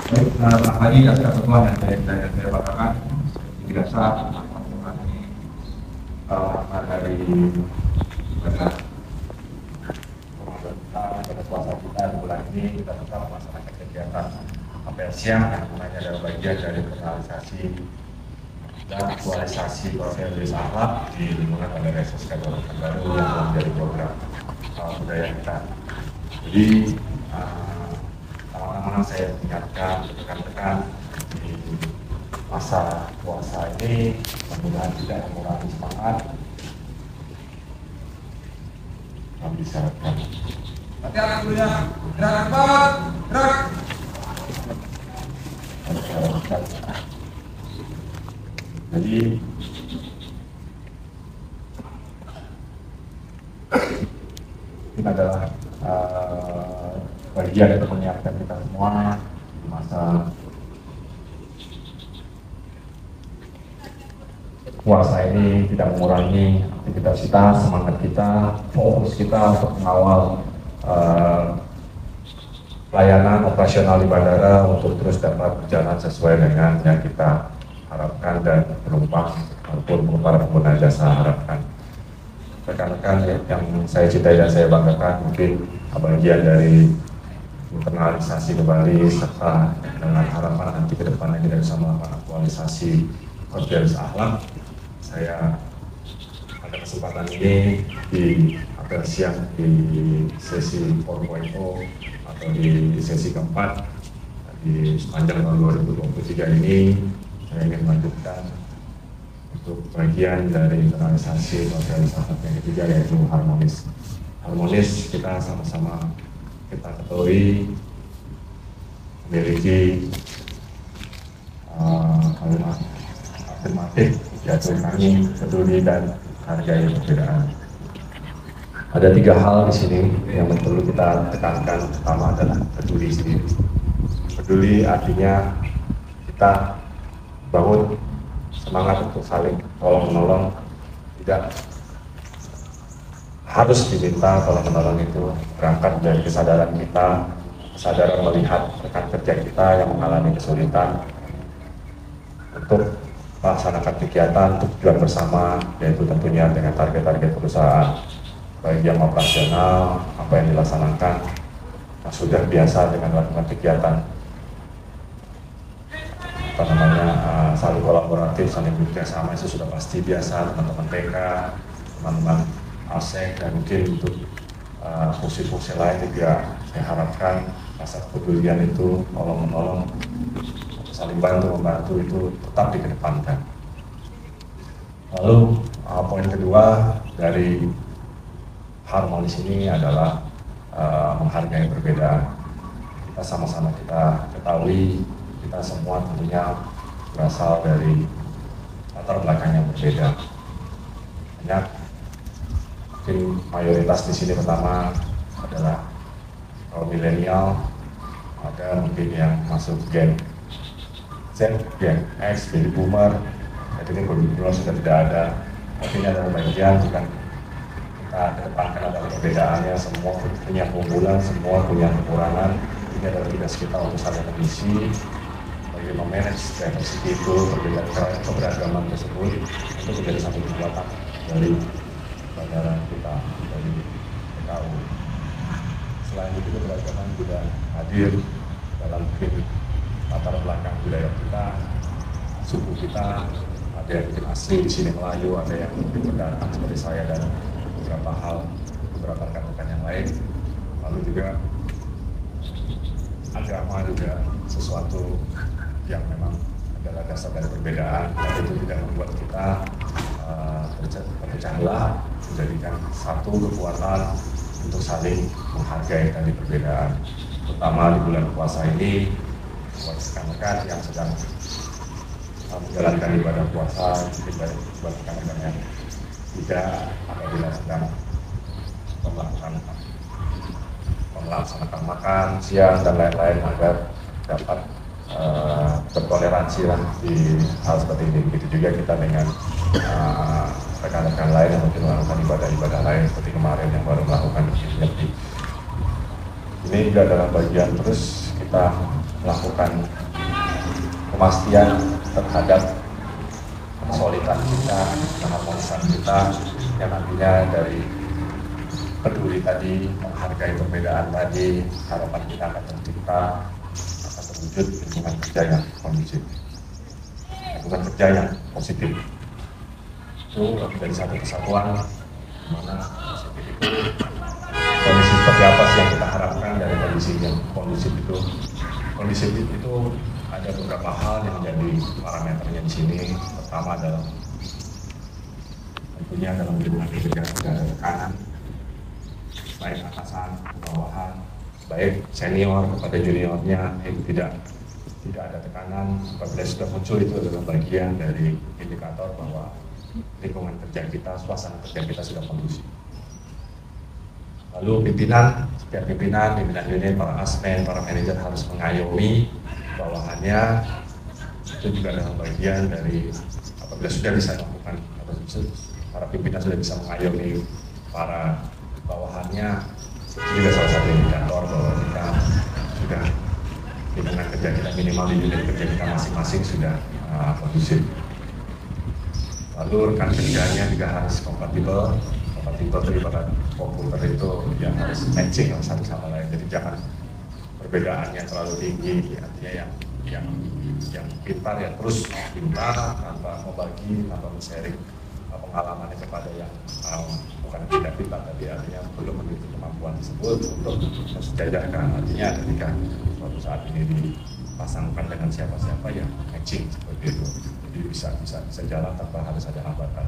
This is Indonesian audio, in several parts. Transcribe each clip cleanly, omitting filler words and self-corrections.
Baik, selamat pagi atas semua yang saya banggakan. Biasa dari pada pada puasa kita di bulan ini kita tetap melaksanakan kegiatan apel siang yang sebenarnya adalah bagian dari personalisasi dan aktualisasi profil desa akhlak di lingkungan pada reses baru yang telah menjadi program budaya kita. Jadi pertama-tama saya ingatkan rekan-rekan di masa puasa ini mudah-mudahan tidak mengurangi semangat. Kami bisa Hati-hati dulu ya. Gerak cepat, gerak. Jadi ini adalah bagian untuk menyiapkan kita semua di masa puasa ini, tidak mengurangi aktivitas kita, semangat kita, fokus kita untuk mengawal pelayanan operasional di bandara untuk terus dapat berjalan sesuai dengan yang kita harapkan dan penumpang maupun para pengguna jasa harapkan. Rekan-rekan yang saya cintai dan saya banggakan, mungkin bagian dari internalisasi kembali serta dengan harapan nanti ke depannya kita bisa melakukan aktualisasi kodex akhlak. Saya pada kesempatan ini di apel siang di sesi 4.0 atau di sesi keempat di sepanjang tahun 2023 ini saya ingin melanjutkan untuk bagian dari internalisasi kodex akhlak yang ketiga, yaitu harmonis. Harmonis kita sama-sama kita ketahui memiliki kalimat afirmatif, yaitu kami peduli dan hargai perbedaan. Ada 3 hal di sini yang perlu kita tekankan. Pertama adalah peduli sendiri. Peduli artinya kita bangun semangat untuk saling tolong-menolong, tidak harus diminta tolong-menolong. Itu berangkat dari kesadaran kita, kesadaran melihat rekan kerja kita yang mengalami kesulitan untuk melaksanakan kegiatan untuk tujuan bersama, yaitu tentunya dengan target-target perusahaan, baik yang operasional, apa yang dilaksanakan, yang sudah biasa dengan melakukan kegiatan saling kolaboratif, saling bekerja sama, itu sudah pasti biasa. Teman-teman TK, teman-teman ASEK, dan mungkin untuk fungsi-fungsi lain juga saya harapkan rasa kepedulian itu, tolong-menolong, saling bantu-membantu itu tetap dikedepankan. Lalu poin kedua dari harmonis ini adalah menghargai perbedaan. Kita sama-sama kita ketahui, kita semua tentunya berasal dari latar belakang yang berbeda. Banyak, mungkin mayoritas di sini pertama adalah kaum milenial, ada mungkin yang masuk Gen Z, Gen X, Baby Boomer. Jadi ini kebetulan sudah tidak ada. Tapi ini adalah bagian, bukan kita kedepankan adalah perbedaannya. Semua punya keunggulan, semua punya kekurangan. Ini adalah tugas kita untuk saling mengisi, bagaimana memanage diversity itu, perbedaan keberagaman tersebut itu menjadi satu kekuatan dari bandara kita, dari PKU. Selain itu keberagaman juga hadir dalam latar belakang budaya kita, suku kita. Ada yang mungkin asli di sini Melayu, ada yang mungkin pendatang seperti saya dan beberapa hal, beberapa rekan-rekan yang lain. Lalu juga agama juga sesuatu yang memang adalah dasar dari perbedaan, tapi itu tidak membuat kita terpecah belah, menjadikan satu kekuatan untuk saling menghargai tadi perbedaan. Terutama di bulan puasa ini, buat rekan-rekan yang sedang menjalankan ibadah puasa, mungkin buat rekan-rekan yang tidak, apabila sedang melaksanakan makan siang dan lain-lain, agar dapat bertoleransi lah di hal seperti ini. Begitu juga kita dengan rekan-rekan lain yang mungkin melakukan ibadah-ibadah lain seperti kemarin yang baru melakukan ini juga dalam bagian terus kita melakukan pemastian terhadap kesolidan kita, keharmonisan kita, yang nantinya dari peduli tadi, menghargai perbedaan tadi, harapan kita akan tercipta, akan terwujud lingkungan kerja yang kondusif, lingkungan kerja yang positif. Itu dari satu kesatuan, dimana positif itu kondisi seperti apa sih yang kita harapkan dari kondisi yang kondusif itu. Kondusif itu ada beberapa hal yang menjadi parameternya di sini. Pertama adalah tentunya dalam lingkungan kerja tidak ada tekanan, baik atasan, bawahan, baik senior kepada juniornya, itu tidak ada tekanan. Apabila sudah muncul, itu adalah bagian dari indikator bahwa lingkungan kerja kita, suasana kerja kita sudah kondusif. Lalu setiap pimpinan unit, para asmen, para manajer harus mengayomi bawahannya. Itu juga adalah bagian dari apabila sudah bisa melakukan, para pimpinan sudah bisa mengayomi para bawahannya, itu juga salah satu indikator bahwa kita sudah lingkungan kerja kita minimal di unit kerja kita masing-masing sudah kondusif. Lalu rekan kerjanya juga harus kompatibel daripada komputer itu yang harus matching satu sama lain. Jadi jangan perbedaannya terlalu tinggi, artinya yang pintar ya terus pintar tanpa membagi, tanpa men-sharing pengalamannya kepada yang bukan tidak pintar, tapi artinya belum memiliki kemampuan tersebut untuk mensejajarkan. Artinya ketika suatu saat ini dipasangkan dengan siapa-siapa yang matching seperti itu, jadi bisa jalan tanpa harus ada hambatan.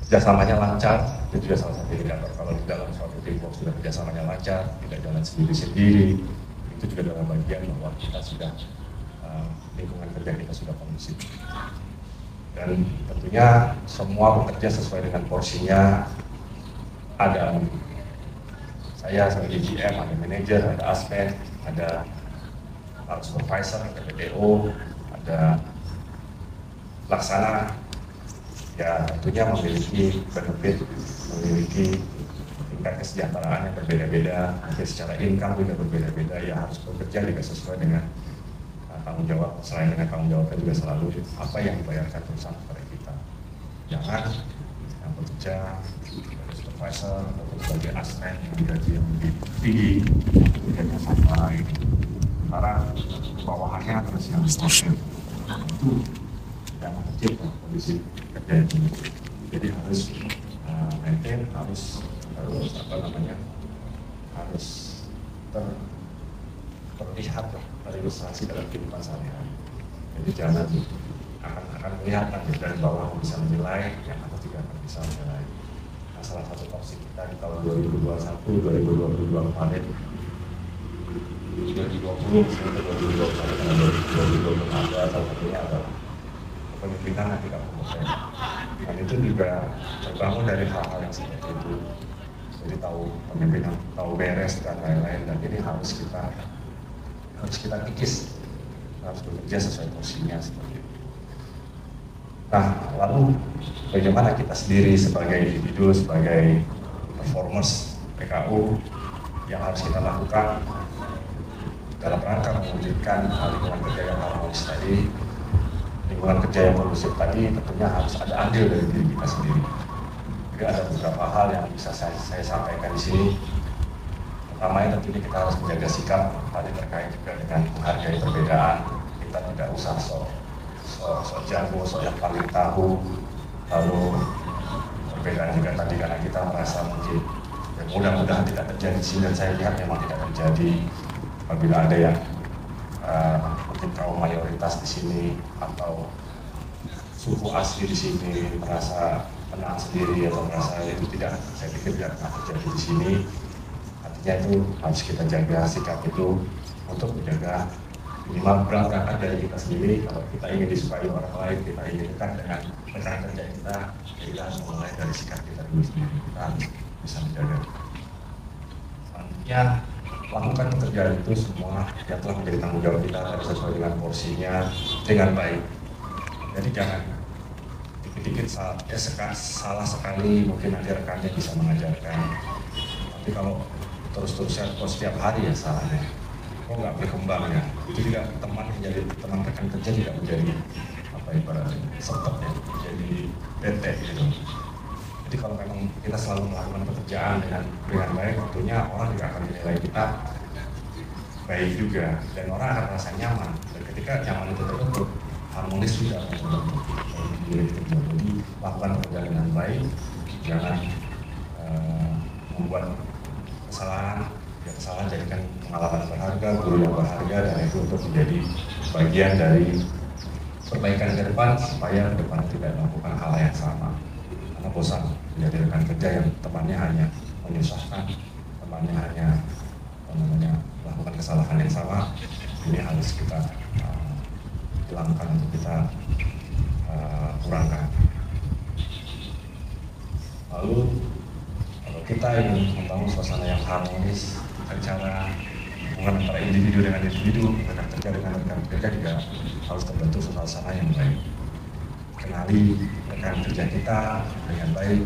Kerjasamanya lancar, itu juga salah satu indikator. Kalau di dalam suatu teamwork sudah kerjasamanya lancar, tidak jalan sendiri-sendiri, itu juga adalah bagian bahwa kita sudah lingkungan kerja kita sudah kondusif. Dan tentunya semua bekerja sesuai dengan porsinya. Ada saya sebagai GM, ada manajer, ada aspen, ada para supervisor, ada PTO, ada pelaksana. Ya tentunya memiliki benefit, memiliki tingkat kesejahteraan yang berbeda-beda, mungkin secara income juga berbeda-beda, ya harus bekerja juga sesuai dengan tanggung jawab. Selain dengan tanggung jawabnya juga selalu apa yang dibayarkan perusahaan kepada kita. Jangan yang bekerja sebagai supervisor atau sebagai asmen yang gaji yang lebih tinggi, kerjanya sama ini. Sementara bawahannya harus yang stabil. Itu yang menciptakan kondisi kerja ini. Jadi harus maintain, harus terlihat terilustrasi dalam kehidupan sehari-hari. Jadi jangan akan kelihatan dari bawah bisa menilai, yang atas juga akan bisa menilai. Nah, salah satu opsi kita di tahun 2021, 2022 kemarin, 2020 sampai 2021 dan 2020 ada salah satunya adalah kepemimpinan yang tidak kompeten. Dan itu juga terbangun dari hal-hal yang seperti itu. Jadi tahu pemimpinan, tahu beres dan lain-lain, dan ini harus kita kikis, harus bekerja sesuai porsinya seperti itu. Nah, lalu bagaimana kita sendiri sebagai individu, sebagai performers PKU yang harus kita lakukan dalam rangka mewujudkan lingkungan kerja yang harmonis tadi. Lingkungan kerja yang kondusif tadi tentunya harus ada andil dari diri kita sendiri. Jadi ada beberapa hal yang bisa saya sampaikan di sini. Pertamanya tentunya kita harus menjaga sikap tadi terkait juga dengan menghargai perbedaan. Kita tidak usah sok jago, sok yang paling tahu. Lalu perbedaan juga tadi karena kita merasa mungkin ya mudah-mudahan tidak terjadi di sini, dan saya lihat memang tidak terjadi. Apabila ada yang mungkin kaum mayoritas di sini atau suku asli di sini merasa tenang sendiri atau merasa itu tidak, saya pikir tidak pernah terjadi di sini. Artinya itu harus kita jaga sikap itu untuk menjaga minimal berangkat dari kita sendiri. Kalau kita ingin disukai orang lain, kita ingin dekat dengan rekan kerja kita harus mulai dari sikap kita dulu sendiri. Kita harus bisa menjaga. Selanjutnya, lakukan pekerjaan itu semua yang telah menjadi tanggung jawab kita harus sesuai dengan porsinya dengan baik. Jadi jangan dikit-dikit salah sekali, mungkin nanti rekannya bisa mengajarkan. Tapi kalau terus-terusan setiap hari ya salahnya, kok nggak berkembang ya. Itu juga teman menjadi teman rekan kerja tidak menjadi apa ibaratnya setep ya, jadi bete gitu. Jadi kalau memang kita selalu melakukan pekerjaan dengan baik, tentunya orang juga akan menilai kita baik juga, dan orang akan merasa nyaman. Dan ketika nyaman itu terbentuk, harmonis juga akan terbentuk. Jadi lakukan pekerjaan dengan baik, jangan membuat kesalahan. Ya, kesalahan jadikan pengalaman berharga, guru yang berharga, dan itu untuk menjadi bagian dari perbaikan ke depan supaya ke depan tidak melakukan hal yang sama. Karena bosan menjadi rekan kerja yang temannya hanya menyusahkan, temannya hanya melakukan kesalahan yang sama. Ini harus kita hilangkan untuk kita kurangkan. Lalu kalau kita ingin membangun suasana yang harmonis, cara hubungan antara individu dengan individu, rekan kerja dengan rekan kerja juga harus terbentuk suasana yang baik. Kenali rekan kerja kita dengan baik.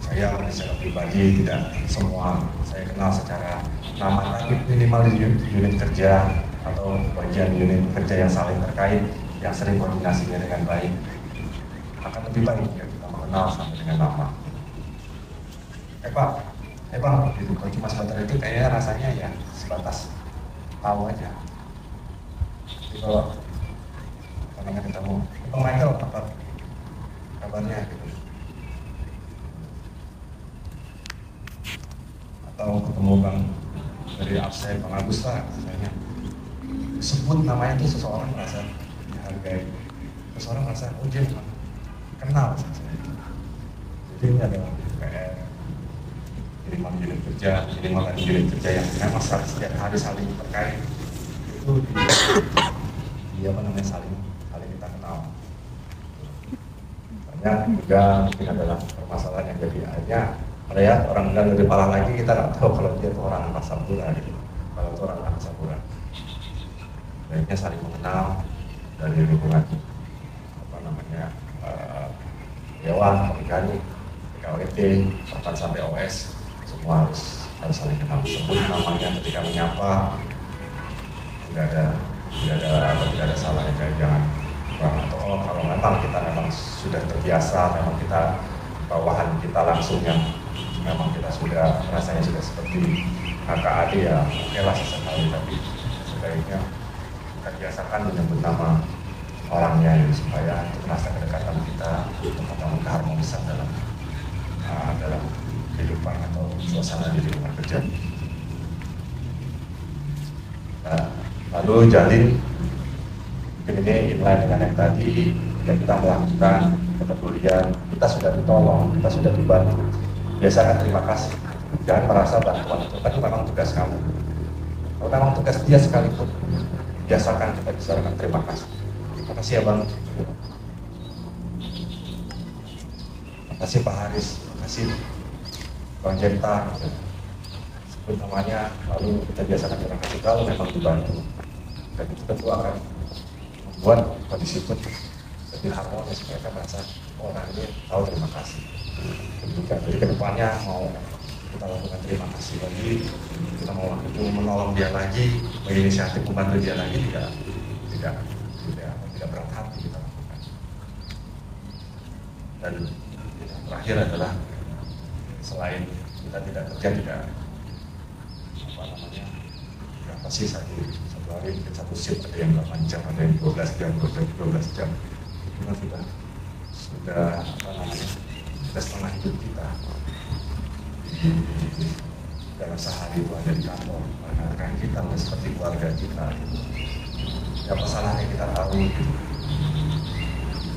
Saya secara pribadi tidak semua saya kenal secara nama, tapi minimal di unit kerja atau bagian unit kerja yang saling terkait, yang sering koordinasinya dengan baik, akan lebih baik jika kita mengenal sampai dengan nama. Pak, gitu. Kalau cuma sebatas itu kayaknya rasanya ya sebatas tahu aja. Jadi kalau ketemu, Bang Michael, apa kabarnya gitu. Atau ketemu Bang dari absen, Bang Agus lah misalnya. Sebut namanya itu seseorang merasa dihargai. Seseorang merasa, oh dia memang kenal sama saya. Jadi ini adalah PR. Minimal unit kerja, minimal unit kerja yang memang setiap hari saling terkait. Itu saling kita kenal. Banyak juga mungkin adalah permasalahan yang jadi akhirnya ya orang dan lebih parah lagi, kita nggak tahu kalau dia itu orang Angkasa Pura gitu. Kalau itu orang Angkasa Pura, baiknya saling mengenal dari lingkungan dewan, organik, PKWT, bahkan sampai OS, semua harus saling kenal. Sebut namanya ketika menyapa, tidak ada salahnya. Jangan atau kalau memang kita sudah terbiasa, memang kita bawahan kita langsung yang memang kita sudah rasanya sudah seperti kakak adik ya, oke lah sesekali, tapi sebaiknya kita biasakan menyebut nama orangnya ya, supaya untuk merasa kedekatan kita, untuk membangun keharmonisan dalam kehidupan atau suasana di lingkungan kerja. Nah, lalu jalin, mungkin ini inline dengan yang tadi, kita melakukan kepedulian, kita sudah ditolong, kita sudah dibantu. Biasakan terima kasih, jangan merasa bantuan itu memang tugas kamu. Kalau memang tugas dia sekalipun, biasakan kita biasakan terima kasih. Terima kasih ya Bang. Terima kasih Pak Haris, terima kasih Bang Jenta. Sebut namanya, lalu kita biasakan terima kasih kalau memang dibantu. Dan itu tentu akan membuat kondisi itu lebih harmonis, mereka merasa orang ini tahu terima kasih. Jadi kedepannya mau kita lakukan terima kasih lagi, kita mau menolong dia lagi, menginisiatif membantu dia lagi, tidak berat hati kita lakukan. Dan yang terakhir adalah selain kita tidak kerja, tidak pasti satu hari mungkin satu shift, ada yang 8 jam, ada yang 12 jam, 12 jam. Itu kan sudah setengah hidup kita dalam sehari itu ada di kantor. Rekan kita seperti keluarga kita. Ya masalahnya kita tahu gitu.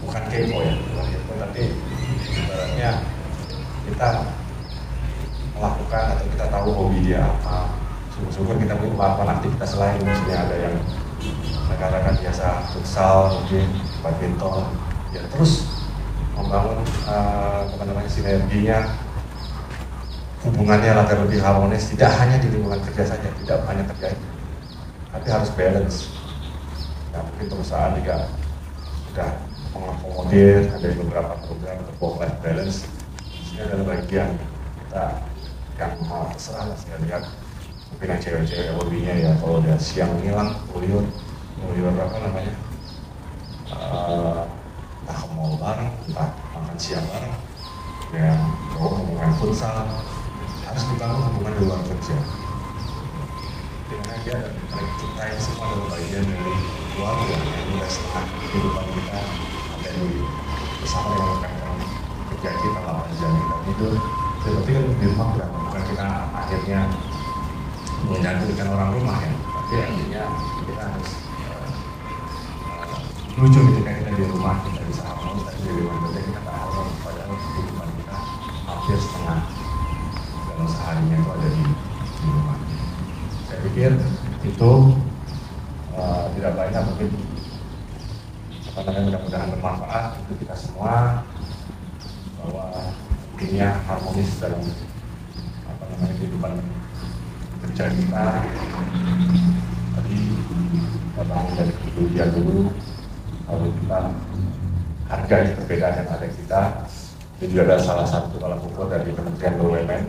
Bukan kepo ya, tapi ibaratnya kita melakukan atau kita tahu hobi dia apa. Syukur-syukur kita punya melakukan aktivitas lain. Misalnya ada yang rekan-rekan biasa futsal, mungkin badminton, ya terus membangun sinerginya, hubungannya agar lebih harmonis, tidak hanya di lingkungan kerja saja, tidak hanya kerja itu, tapi harus balance. Nah, mungkin perusahaan juga sudah mengakomodir, ada beberapa program untuk work-life balance. Ini adalah bagian kita yang terserah lah, saya lihat mungkin yang cewek-cewek hobinya ya kalau udah siang ngilang nguyur apa namanya, entah ke mall bareng, entah makan siang bareng, yang cowok hubungan futsal, harus dibangun hubungan di luar kerja. Dimana dia kita yang semua adalah bagian dari keluarga yang udah setengah kehidupan kita ada di bersama yang melakukan kerja kita, lapangan jam kita itu seperti kan di rumah bukan kita akhirnya menyatukan orang rumah ya, tapi akhirnya kita harus lucu ketika kita di rumah kita bisa harmonis, tapi di luar kerja kita tak harmonis, padahal kehidupan kita hampir setengah dalam seharinya itu ada di rumah. Saya pikir itu tidak banyak mungkin mudah-mudahan bermanfaat untuk kita semua, bahwa intinya harmonis dalam kehidupan kerja kita. Tadi kita bangun dari kemudian dulu, lalu kita hargai perbedaan yang ada kita. Itu juga adalah salah satu tolak ukur dari Kementerian BUMN,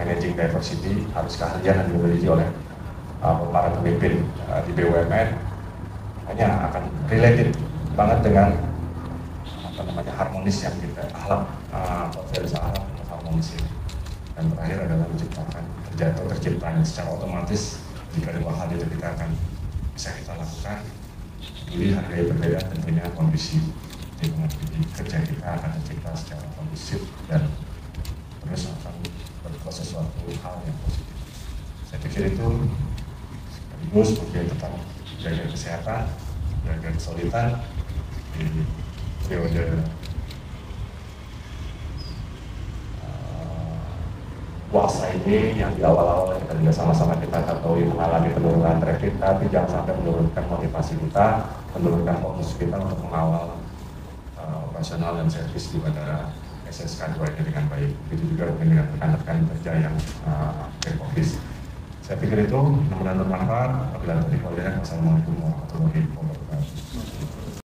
Managing Diversity, harus keahlian yang dimiliki oleh para pemimpin di BUMN. Hanya akan related banget dengan harmonis yang kita harap, harmonis ini. Dan terakhir adalah menciptakan kerja atau terciptanya secara otomatis. Jika dua hal itu kita akan bisa kita lakukan, pilih hargai perbedaan, tentunya kondisi lingkungan kerja kita akan tercipta secara kondusif dan terus akan berbuat sesuatu hal yang positif. Saya pikir itu sekaligus mungkin tetap jaga kesehatan, jaga kesulitan di periode puasa ini yang di awal-awal kita juga sama-sama kita ketahui mengalami penurunan traffic, tapi jangan sampai menurunkan motivasi kita, menurunkan fokus kita untuk mengawal operasional dan servis di bandara SSK 2 ini dengan baik. Itu juga dengan rekan-rekan kerja yang back office. Saya pikir itu mudah-mudahan bermanfaat. Apabila terjadi, wassalamualaikum warahmatullahi wabarakatuh.